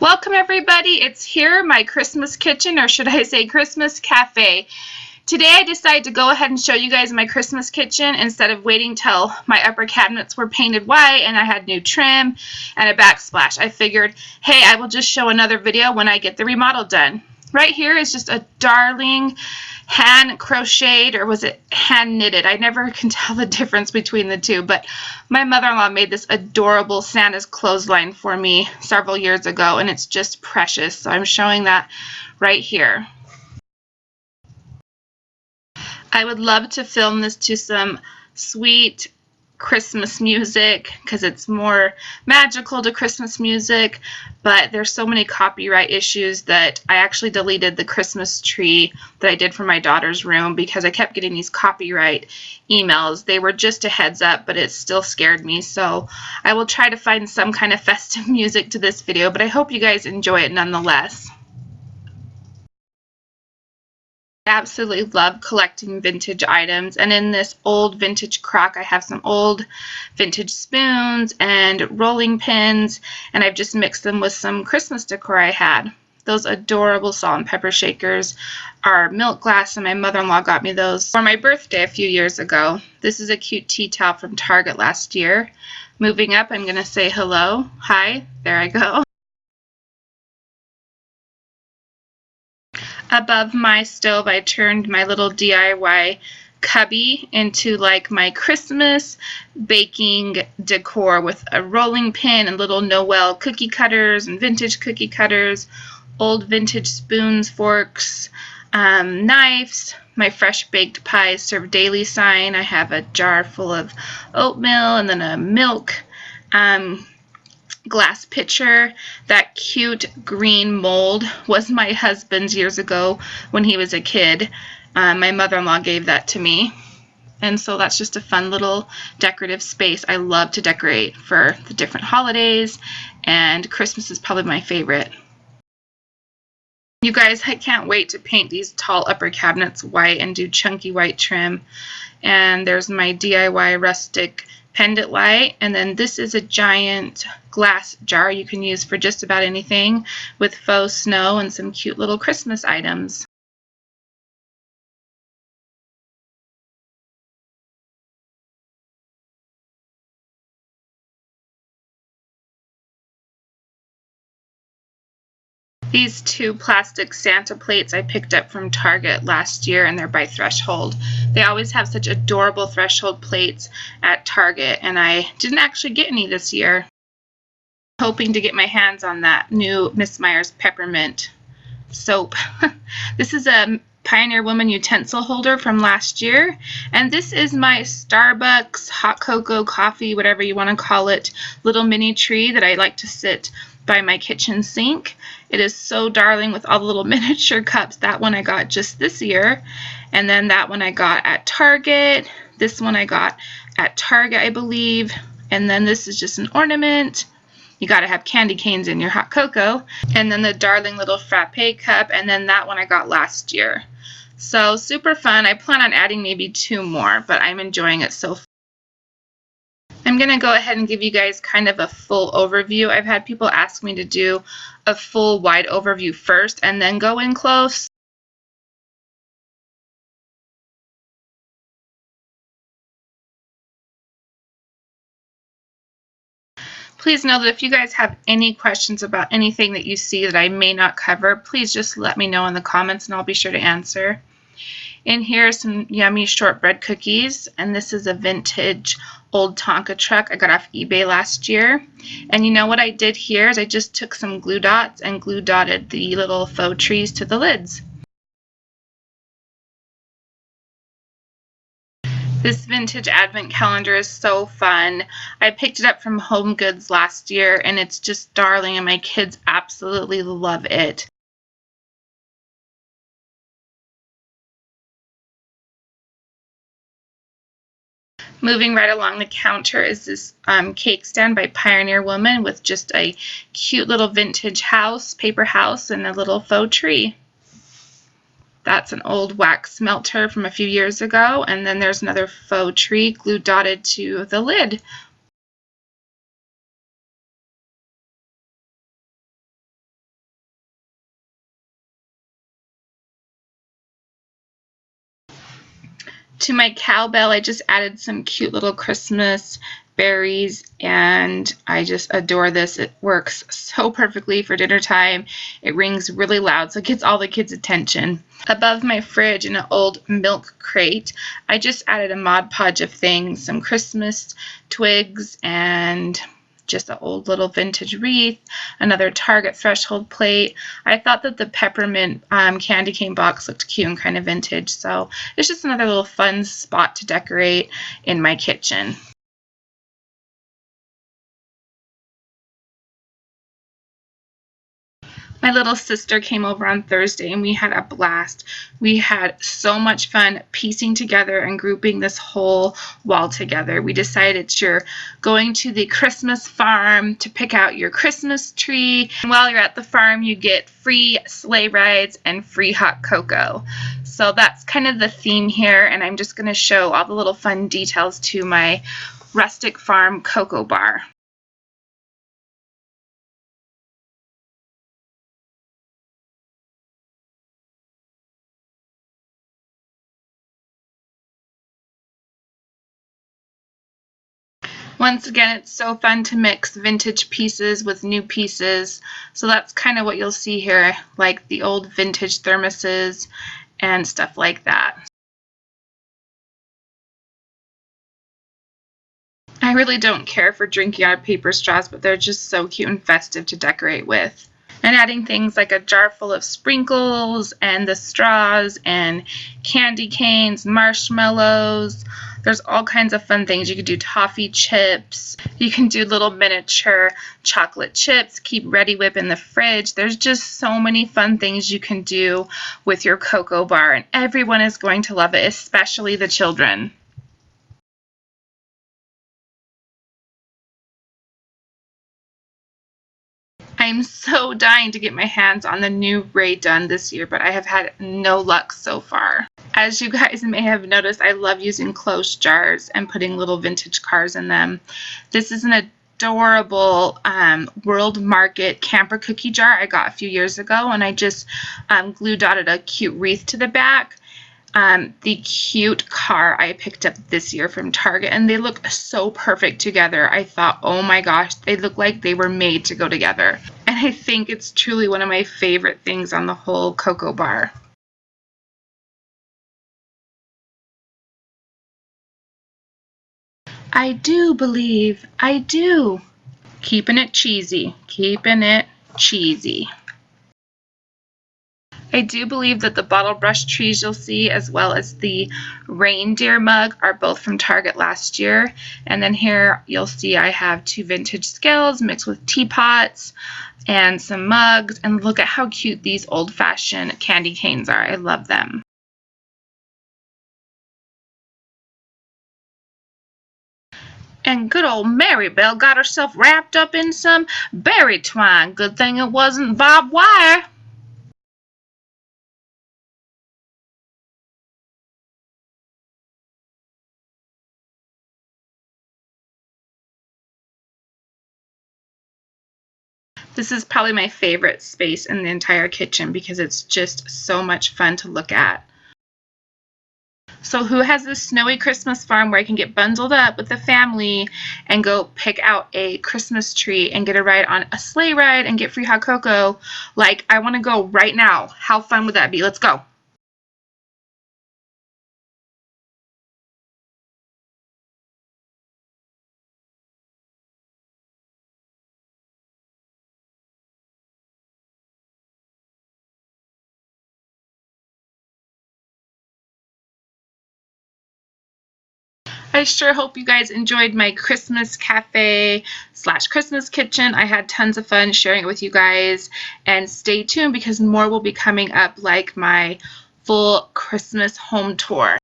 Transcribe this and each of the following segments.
Welcome everybody, it's here, my Christmas kitchen, or should I say Christmas cafe. Today I decided to go ahead and show you guys my Christmas kitchen instead of waiting till my upper cabinets were painted white and I had new trim and a backsplash. I figured, hey, I will just show another video when I get the remodel done. Right here is just a darling hand crocheted, or was it hand knitted? I never can tell the difference between the two, but my mother-in-law made this adorable Santa's clothesline for me several years ago, and it's just precious. So I'm showing that right here. I would love to film this to some sweet Christmas music because it's more magical to Christmas music, but there's so many copyright issues that I actually deleted the Christmas tree that I did for my daughter's room because I kept getting these copyright emails. They were just a heads up, but it still scared me, so I will try to find some kind of festive music to this video, but I hope you guys enjoy it nonetheless. I absolutely love collecting vintage items, and in this old vintage crock I have some old vintage spoons and rolling pins, and I've just mixed them with some Christmas decor I had. Those adorable salt and pepper shakers are milk glass, and my mother-in-law got me those for my birthday a few years ago. This is a cute tea towel from Target last year. Moving up, I'm going to say hello. Hi. There I go. Above my stove, I turned my little DIY cubby into like my Christmas baking decor with a rolling pin and little Noel cookie cutters and vintage cookie cutters, old vintage spoons, forks, knives, my fresh baked pies served daily sign. I have a jar full of oatmeal and then a milk glass pitcher. That cute green mold was my husband's years ago when he was a kid. My mother-in-law gave that to me, and so that's just a fun little decorative space. I love to decorate for the different holidays, and Christmas is probably my favorite. You guys, I can't wait to paint these tall upper cabinets white and do chunky white trim. And there's my DIY rustic pendant light, and then this is a giant glass jar you can use for just about anything with faux snow and some cute little Christmas items. These two plastic Santa plates I picked up from Target last year, and they're by Threshold. They always have such adorable Threshold plates at Target, and I didn't actually get any this year. Hoping to get my hands on that new Miss Meyer's peppermint soap. This is a Pioneer Woman utensil holder from last year, and this is my Starbucks hot cocoa, coffee, whatever you want to call it, little mini tree that I like to sit by my kitchen sink. It is so darling with all the little miniature cups. That one I got just this year, and then that one I got at Target. This one I got at Target, I believe, and then this is just an ornament. You got to have candy canes in your hot cocoa. And then the darling little frappe cup, and then that one I got last year. So super fun. I plan on adding maybe 2 more, but I'm enjoying it so far. I'm going to go ahead and give you guys kind of a full overview. I've had people ask me to do a full wide overview first and then go in close. Please know that if you guys have any questions about anything that you see that I may not cover, please just let me know in the comments and I'll be sure to answer. In here are some yummy shortbread cookies, and this is a vintage old Tonka truck I got off eBay last year. And you know what I did here is I just took some glue dots and glue dotted the little faux trees to the lids. This vintage advent calendar is so fun. I picked it up from Home Goods last year, and it's just darling, and my kids absolutely love it. Moving right along the counter is this cake stand by Pioneer Woman with just a cute little vintage house, paper house, and a little faux tree. That's an old wax melter from a few years ago, and then there's another faux tree glue dotted to the lid. To my cowbell, I just added some cute little Christmas berries, and I just adore this. It works so perfectly for dinner time. It rings really loud, so it gets all the kids' attention. Above my fridge in an old milk crate, I just added a Mod Podge of things, some Christmas twigs, and just an old little vintage wreath, another Target threshold plate. I thought that the peppermint candy cane box looked cute and kind of vintage, so it's just another little fun spot to decorate in my kitchen. My little sister came over on Thursday and we had a blast. We had so much fun piecing together and grouping this whole wall together. We decided you're going to the Christmas farm to pick out your Christmas tree. And while you're at the farm, you get free sleigh rides and free hot cocoa. So that's kind of the theme here, and I'm just going to show all the little fun details to my rustic farm cocoa bar. Once again, it's so fun to mix vintage pieces with new pieces. So that's kind of what you'll see here, like the old vintage thermoses and stuff like that. I really don't care for drinking out of paper straws, but they're just so cute and festive to decorate with. And adding things like a jar full of sprinkles and the straws and candy canes, marshmallows. There's all kinds of fun things. You could do toffee chips. You can do little miniature chocolate chips. Keep Ready Whip in the fridge. There's just so many fun things you can do with your cocoa bar, and everyone is going to love it, especially the children. I'm so dying to get my hands on the new Ray done this year, but I have had no luck so far. As you guys may have noticed, I love using closed jars and putting little vintage cars in them. This is an adorable World Market camper cookie jar I got a few years ago, and I just glue dotted a cute wreath to the back. The cute car I picked up this year from Target, and they look so perfect together. I thought, oh my gosh, they look like they were made to go together. And I think it's truly one of my favorite things on the whole cocoa bar. I do believe I do. Keeping it cheesy. Keeping it cheesy. I do believe that the bottle brush trees you'll see, as well as the reindeer mug, are both from Target last year. And then here you'll see I have two vintage scales mixed with teapots and some mugs. And look at how cute these old-fashioned candy canes are. I love them. And good old Maribel got herself wrapped up in some berry twine. Good thing it wasn't barbed wire. This is probably my favorite space in the entire kitchen because it's just so much fun to look at. So who has this snowy Christmas farm where I can get bundled up with the family and go pick out a Christmas tree and get a ride on a sleigh ride and get free hot cocoa? Like, I want to go right now. How fun would that be? Let's go. I sure hope you guys enjoyed my Christmas cafe / Christmas kitchen. I had tons of fun sharing it with you guys, and stay tuned because more will be coming up, like my full Christmas home tour.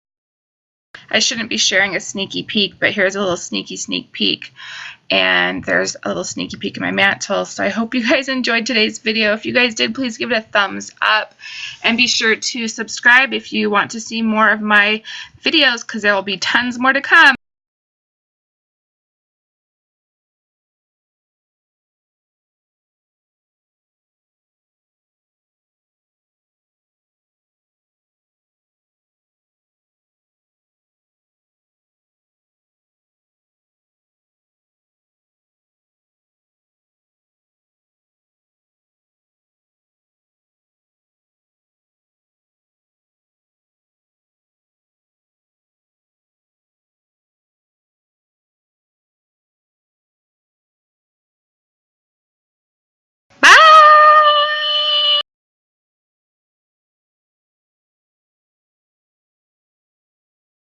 I shouldn't be sharing a sneaky peek, but here's a little sneak peek. And there's a little sneaky peek in my mantle. So I hope you guys enjoyed today's video. If you guys did, please give it a thumbs up. And be sure to subscribe if you want to see more of my videos, because there will be tons more to come.